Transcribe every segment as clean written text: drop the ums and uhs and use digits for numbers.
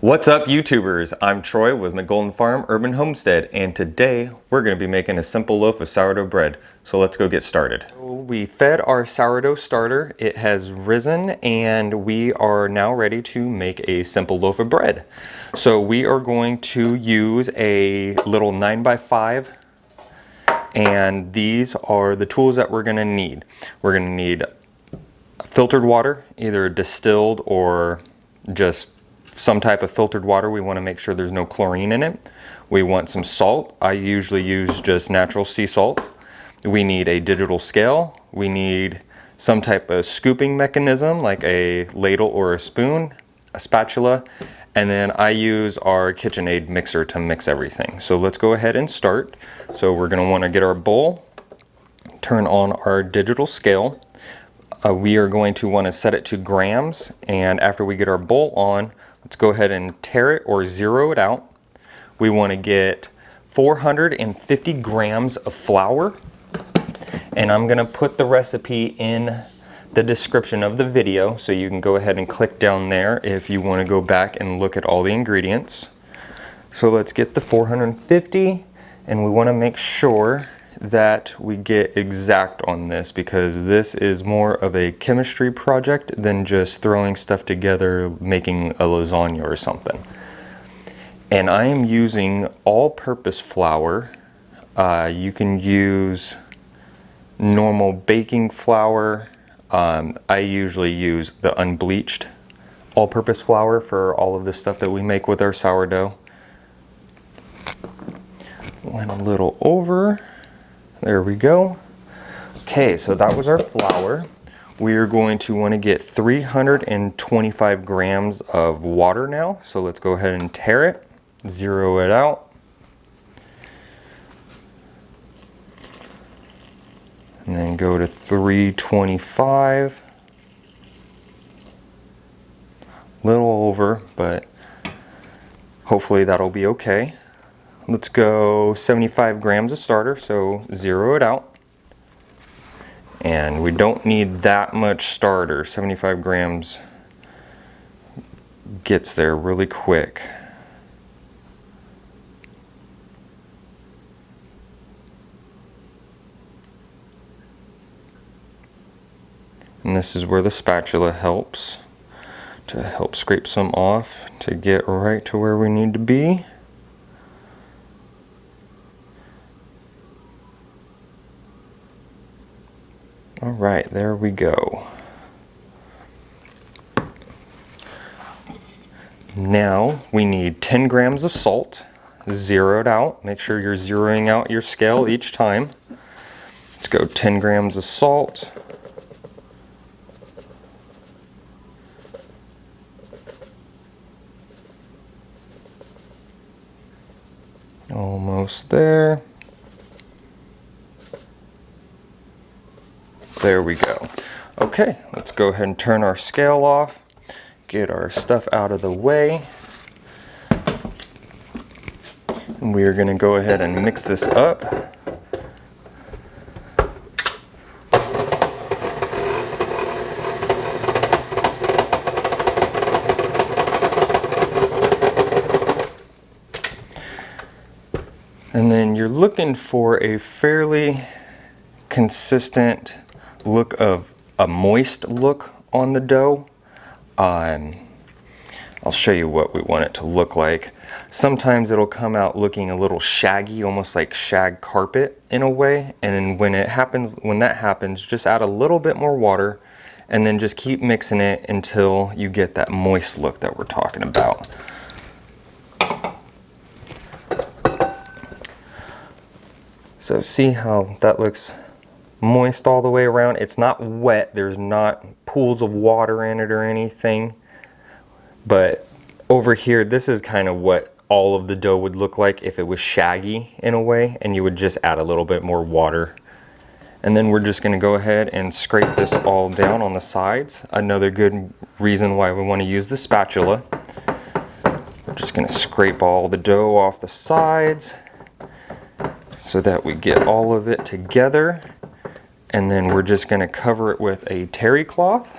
What's up, YouTubers? I'm Troy with McGolden Farm Urban Homestead, and today we're going to be making a simple loaf of sourdough bread. So let's go get started. We fed our sourdough starter. It has risen, and we are now ready to make a simple loaf of bread. So we are going to use a little 9x5, and these are the tools that we're going to need. We're going to need filtered water, either distilled or just some type of filtered water. We want to make sure there's no chlorine in it. We want some salt. I usually use just natural sea salt. We need a digital scale. We need some type of scooping mechanism like a ladle or a spoon, a spatula, and then I use our KitchenAid mixer to mix everything. So let's go ahead and start. So we're going to want to get our bowl, turn on our digital scale. We are going to want to set it to grams, and after we get our bowl on, let's go ahead and tare it or zero it out. We want to get 450 grams of flour, and I'm going to put the recipe in the description of the video, so you can go ahead and click down there if you want to go back and look at all the ingredients. So let's get the 450, and we want to make sure that we get exact on this, because this is more of a chemistry project than just throwing stuff together making a lasagna or something. And I am using all-purpose flour. You can use normal baking flour. I usually use the unbleached all-purpose flour for all of the stuff that we make with our sourdough. Went a little over. There we go. Okay, so that was our flour. We are going to want to get 325 grams of water now. So let's go ahead and tare it, zero it out. And then go to 325. A little over, but hopefully that'll be okay. Let's go 75 grams of starter, so zero it out. And we don't need that much starter. 75 grams gets there really quick. And this is where the spatula helps, to help scrape some off to get right to where we need to be. All right, there we go. Now we need 10 grams of salt, zeroed out. Make sure you're zeroing out your scale each time. Let's go 10 grams of salt. Almost there. There we go. Okay, let's go ahead and turn our scale off, get our stuff out of the way. And we are going to go ahead and mix this up. And then you're looking for a fairly consistent look of a moist look on the dough. I'll show you what we want it to look like. Sometimes it'll come out looking a little shaggy, almost like shag carpet in a way. And then when that happens, just add a little bit more water and then just keep mixing it until you get that moist look that we're talking about. So see how that looks moist all the way around. It's not wet, there's not pools of water in it or anything, but over here this is kind of what all of the dough would look like if it was shaggy in a way, and you would just add a little bit more water. And then we're just going to go ahead and scrape this all down on the sides. Another good reason why we want to use the spatula. We're just going to scrape all the dough off the sides so that we get all of it together. And then we're just going to cover it with a terry cloth.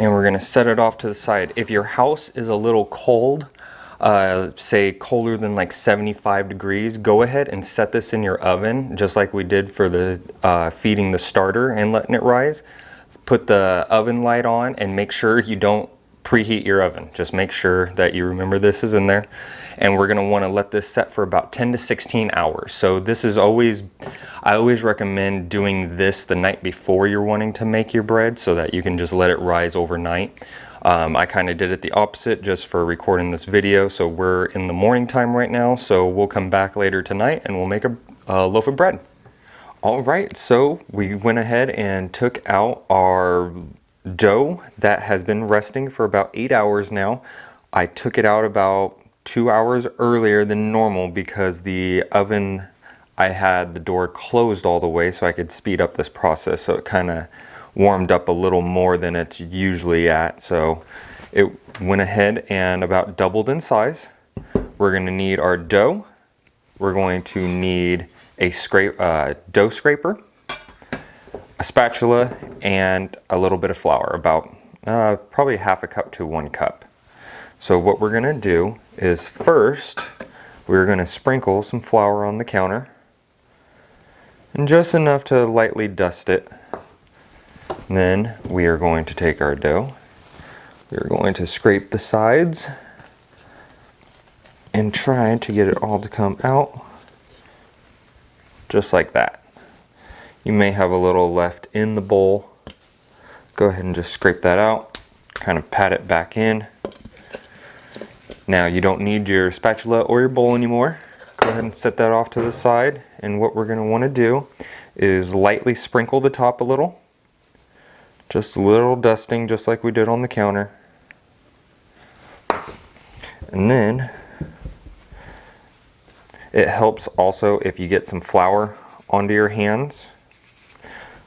And we're gonna set it off to the side. If your house is a little cold, say colder than like 75 degrees, go ahead and set this in your oven, just like we did for the feeding the starter and letting it rise. Put the oven light on and make sure you don't preheat your oven. Just make sure that you remember this is in there. And we're gonna wanna let this set for about 10 to 16 hours. So this is always, I always recommend doing this the night before you're wanting to make your bread so that you can just let it rise overnight. I kind of did it the opposite just for recording this video. So we're in the morning time right now. So we'll come back later tonight and we'll make a loaf of bread. All right, so we went ahead and took out our dough that has been resting for about 8 hours now. I took it out about 2 hours earlier than normal because the oven, I had the door closed all the way so I could speed up this process. So it kind of warmed up a little more than it's usually at. So it went ahead and about doubled in size. We're gonna need our dough. We're going to need a dough scraper, a spatula, and a little bit of flour, about probably half a cup to 1 cup. So what we're gonna do is first, we're gonna sprinkle some flour on the counter, and just enough to lightly dust it. And then we are going to take our dough, we're going to scrape the sides, and try to get it all to come out, just like that. You may have a little left in the bowl. Go ahead and just scrape that out, kind of pat it back in. Now you don't need your spatula or your bowl anymore. Go ahead and set that off to the side. And what we're gonna wanna do is lightly sprinkle the top a little. Just a little dusting, just like we did on the counter. And then it helps also if you get some flour onto your hands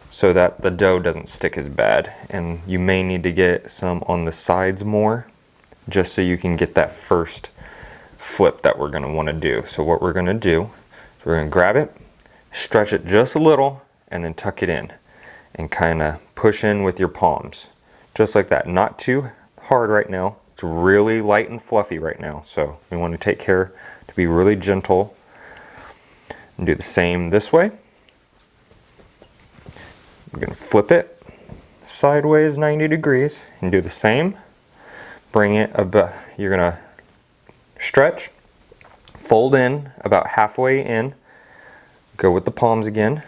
so that the dough doesn't stick as bad. And you may need to get some on the sides more just so you can get that first flip that we're gonna wanna do. So what we're gonna do is we're gonna grab it, stretch it just a little, and then tuck it in and kind of push in with your palms. Just like that, not too hard right now. It's really light and fluffy right now. So we wanna take care to be really gentle and do the same this way. We're gonna flip it sideways 90 degrees and do the same. Bring it about, you're gonna stretch, fold in about halfway in, go with the palms again,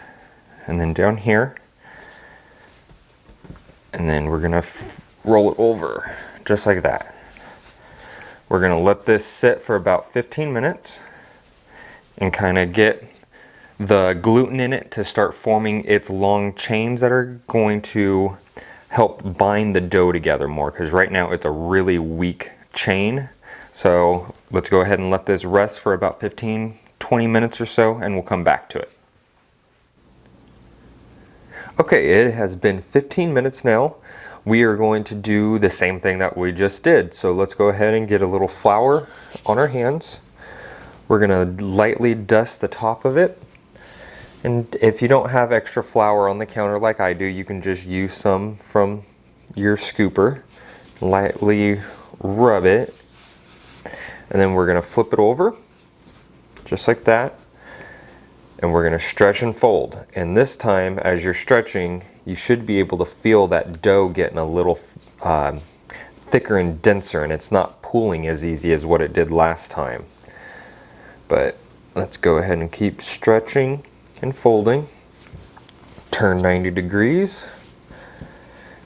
and then down here. And then we're gonna roll it over, just like that. We're gonna let this sit for about 15 minutes and kind of get the gluten in it to start forming its long chains that are going to help bind the dough together more, because right now it's a really weak chain. So let's go ahead and let this rest for about 15-20 minutes or so, and we'll come back to it. Okay, it has been 15 minutes now. We are going to do the same thing that we just did. So let's go ahead and get a little flour on our hands. We're gonna lightly dust the top of it. And if you don't have extra flour on the counter like I do, you can just use some from your scooper. Lightly rub it. And then we're gonna flip it over, just like that. And we're gonna stretch and fold. And this time, as you're stretching, you should be able to feel that dough getting a little thicker and denser, and it's not pooling as easy as what it did last time. But let's go ahead and keep stretching and folding. Turn 90 degrees.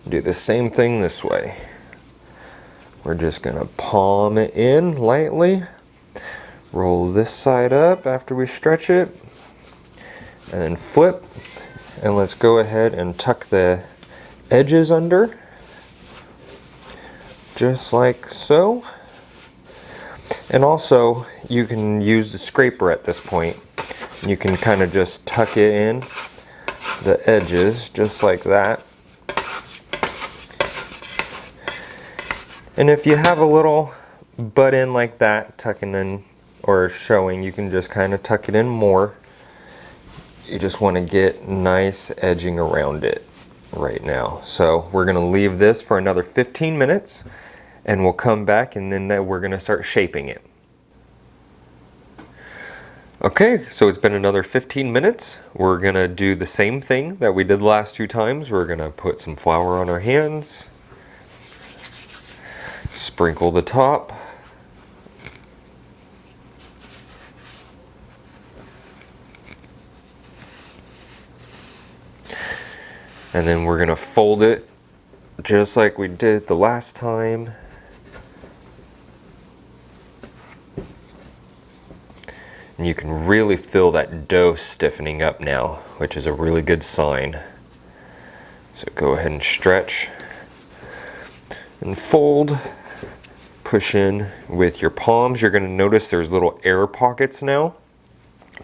Do the same thing this way. We're just gonna palm it in lightly. Roll this side up after we stretch it. And then flip. And let's go ahead and tuck the edges under. Just like so. And also, you can use the scraper at this point. You can kind of just tuck it in the edges, just like that. And if you have a little butt in like that, tucking in or showing, you can just kind of tuck it in more. You just want to get nice edging around it. right now. So we're gonna leave this for another 15 minutes and we'll come back and then we're gonna start shaping it. Okay, so it's been another 15 minutes. We're gonna do the same thing that we did the last 2 times. We're gonna put some flour on our hands, sprinkle the top, and then we're gonna fold it just like we did the last time. And you can really feel that dough stiffening up now, which is a really good sign. So go ahead and stretch and fold. Push in with your palms. You're going to notice there's little air pockets now.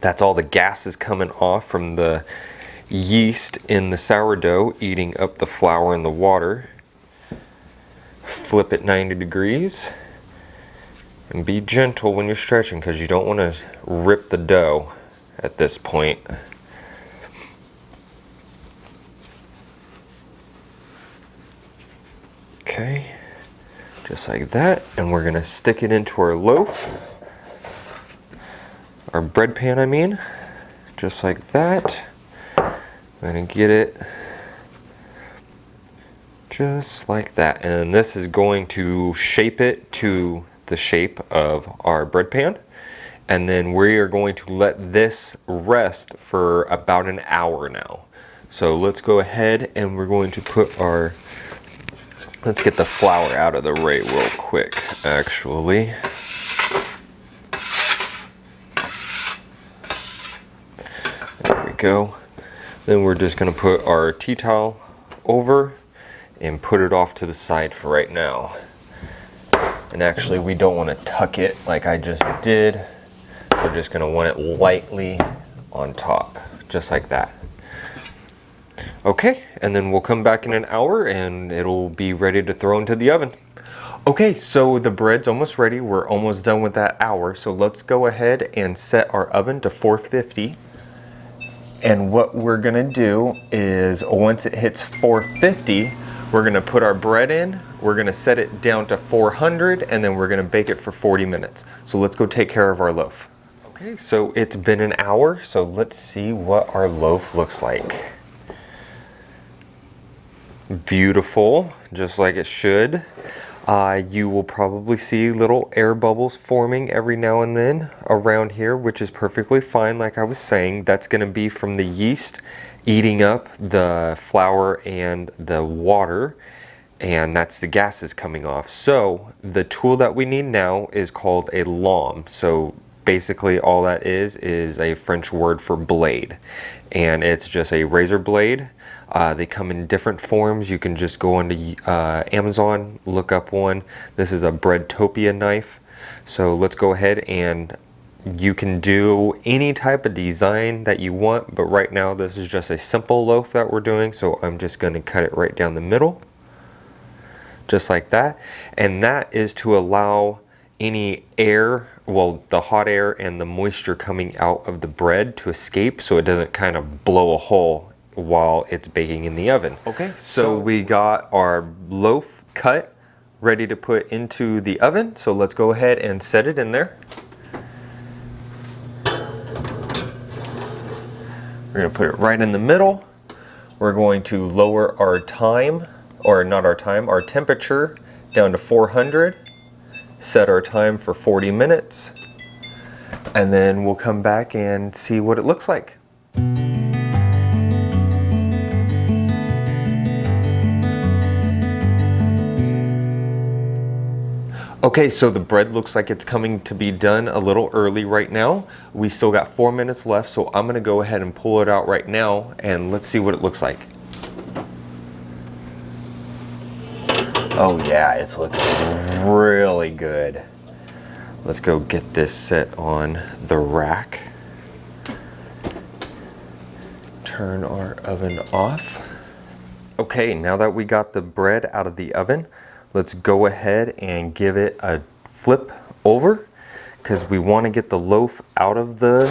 That's all the gases coming off from the yeast in the sourdough eating up the flour and the water. Flip it 90 degrees. And be gentle when you're stretching because you don't want to rip the dough at this point. Okay, just like that. And we're going to stick it into our loaf. Our bread pan, I mean. Just like that. I'm going to get it just like that. And this is going to shape it to the shape of our bread pan, and then we are going to let this rest for about an hour now. So let's go ahead and we're going to put our, let's get the flour out of the way real quick actually. There we go. Then we're just going to put our tea towel over and put it off to the side for right now. And actually we don't want to tuck it like I just did. We're just going to want it lightly on top, just like that. Okay, and then we'll come back in an hour and it'll be ready to throw into the oven. Okay, so the bread's almost ready. We're almost done with that hour. So let's go ahead and set our oven to 450. And what we're going to do is once it hits 450, we're going to put our bread in, we're going to set it down to 400, and then we're going to bake it for 40 minutes. So let's go take care of our loaf. Okay, so it's been an hour, so let's see what our loaf looks like. Beautiful, just like it should. You will probably see little air bubbles forming every now and then around here, which is perfectly fine. Like I was saying, that's going to be from the yeast eating up the flour and the water, and that's the gases coming off. So the tool that we need now is called a lame. So basically all that is a French word for blade, and it's just a razor blade. They come in different forms. You can just go onto Amazon, look up one. This is a Breadtopia knife. So let's go ahead, and you can do any type of design that you want, but right now this is just a simple loaf that we're doing, so I'm just going to cut it right down the middle, just like that. And that is to allow any air, well, the hot air and the moisture coming out of the bread to escape, so it doesn't kind of blow a hole while it's baking in the oven. Okay, so we got our loaf cut, ready to put into the oven. So let's go ahead and set it in there. We're going to put it right in the middle. We're going to lower our time, or not our time, our temperature down to 400. Set our time for 40 minutes. And then we'll come back and see what it looks like. Okay, so the bread looks like it's coming to be done a little early right now. We still got 4 minutes left, so I'm gonna go ahead and pull it out right now and let's see what it looks like. Oh yeah, it's looking really good. Let's go get this set on the rack. Turn our oven off. Okay, now that we got the bread out of the oven, let's go ahead and give it a flip over, because we want to get the loaf out of the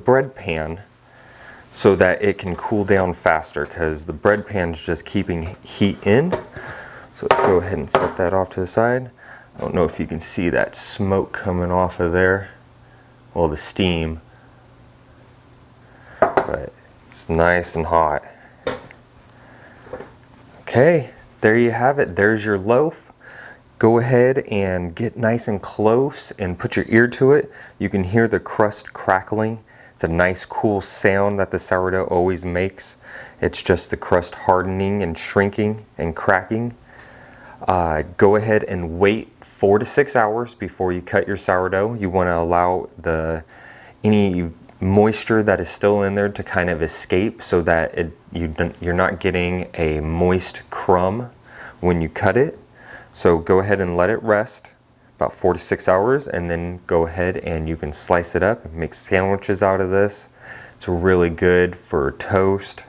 bread pan so that it can cool down faster, because the bread pan's just keeping heat in. So let's go ahead and set that off to the side. I don't know if you can see that smoke coming off of there. Well, the steam. But it's nice and hot. Okay, there you have it. There's your loaf. Go ahead and get nice and close and put your ear to it. You can hear the crust crackling. It's a nice cool sound that the sourdough always makes. It's just the crust hardening and shrinking and cracking. Go ahead and wait 4 to 6 hours before you cut your sourdough. You want to allow any moisture that is still in there to kind of escape, so that you're not getting a moist crumb when you cut it. So go ahead and let it rest about 4 to 6 hours, and then go ahead and you can slice it up and make sandwiches out of this. It's really good for toast,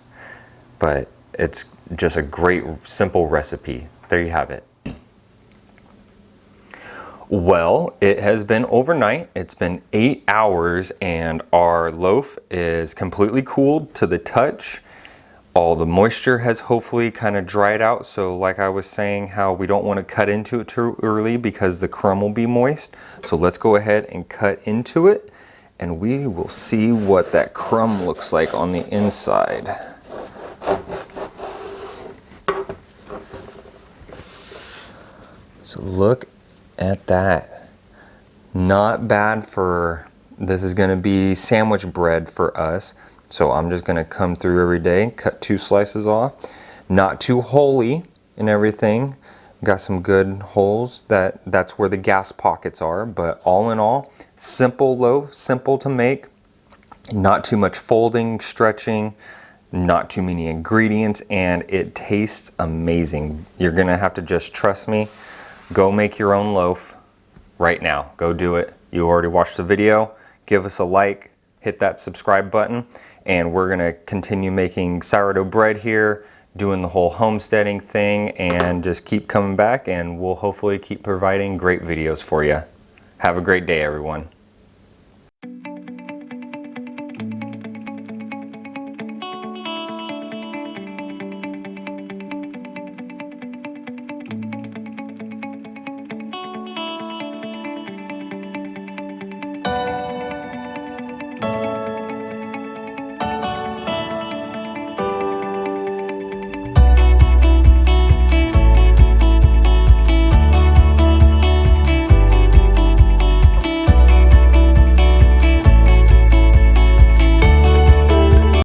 but it's just a great simple recipe. There you have it. Well, it has been overnight. It's been 8 hours and our loaf is completely cooled to the touch. All the moisture has hopefully kind of dried out. So like I was saying, how we don't want to cut into it too early because the crumb will be moist. So let's go ahead and cut into it, and we will see what that crumb looks like on the inside. So look at that. Not bad for, this is going to be sandwich bread for us. So I'm just going to come through every day, cut 2 slices off. Not too holy and everything. Got some good holes. That's where the gas pockets are. But all in all, simple loaf, simple to make. Not too much folding, stretching, not too many ingredients, and it tastes amazing. You're going to have to just trust me. Go make your own loaf right now. Go do it. You already watched the video. Give us a like, hit that subscribe button, and we're gonna continue making sourdough bread here, doing the whole homesteading thing, and just keep coming back, and we'll hopefully keep providing great videos for you. Have a great day, everyone.